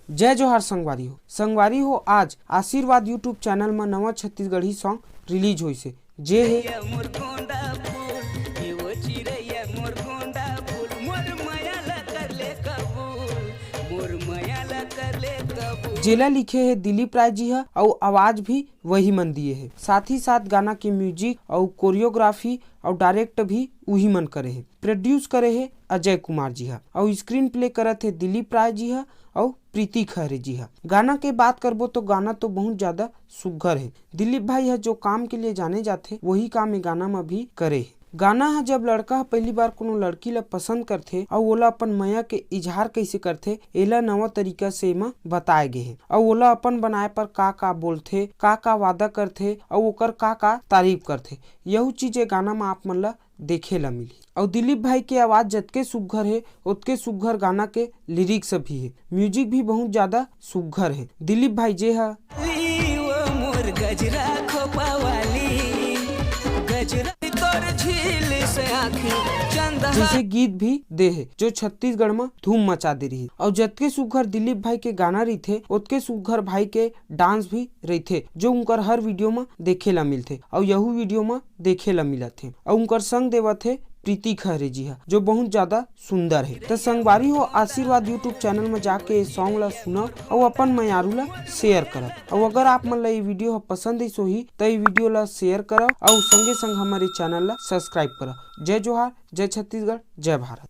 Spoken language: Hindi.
जय जोहार संगवारी हो आज आशीर्वाद यूट्यूब चैनल में नवा छत्तीसगढ़ी सॉन्ग रिलीज हुई से जे है जेला लिखे है दिलीप राय जी है और आवाज भी वही मन दिए है। साथ ही साथ गाना के म्यूजिक और कोरियोग्राफी और डायरेक्ट भी वही मन करे है। प्रोड्यूस करे है अजय कुमार जी है और स्क्रीन प्ले करत है दिलीप राय जी है और प्रीति खहरे जी है। गाना के बात करबो तो गाना तो बहुत ज्यादा सुघर है। दिलीप भाई है जो काम के लिए जाने जाते वही काम गाना में भी करे है। गाना है जब लड़का पहली बार कोनो लड़की ला पसंद करथे और ओला अपन माया के इजहार कैसे करथे एला नवा तरीका से एमा बताए गे हे और ओला अपन बनाए पर का बोलथे का वादा करथे और ओकर का तारीफ करथे। यही चीज गाना में आप मन ला देखे ला मिली। और दिलीप भाई के आवाज जतके सुघर है उतके सुघर गाना के लिरिक्स भी है। म्यूजिक भी बहुत ज्यादा सुघर है। दिलीप भाई जे है जैसे गीत भी दे है जो छत्तीसगढ़ में धूम मचा दे रही। और जतके सुघर दिलीप भाई के गाना रही थे उतके सुघर भाई के डांस भी रही थे जो उनकर हर वीडियो में देखे ला मिलते और यहू वीडियो में देखे ला मिला थे। और उनकर संग देवत थे प्रीति खहरे जी है जो बहुत ज्यादा सुंदर है। तो संगवारी हो आशीर्वाद यूट्यूब चैनल में जाके सॉन्ग ला सुना और अपन मयारू ला शेयर कर। और अगर आप मन ला ये वीडियो पसंद है सो ही तो ये वीडियो ला शेयर कर और संगे संग हमारे चैनल ला सब्सक्राइब कर। जय जोहार, जय छत्तीसगढ़, जय भारत।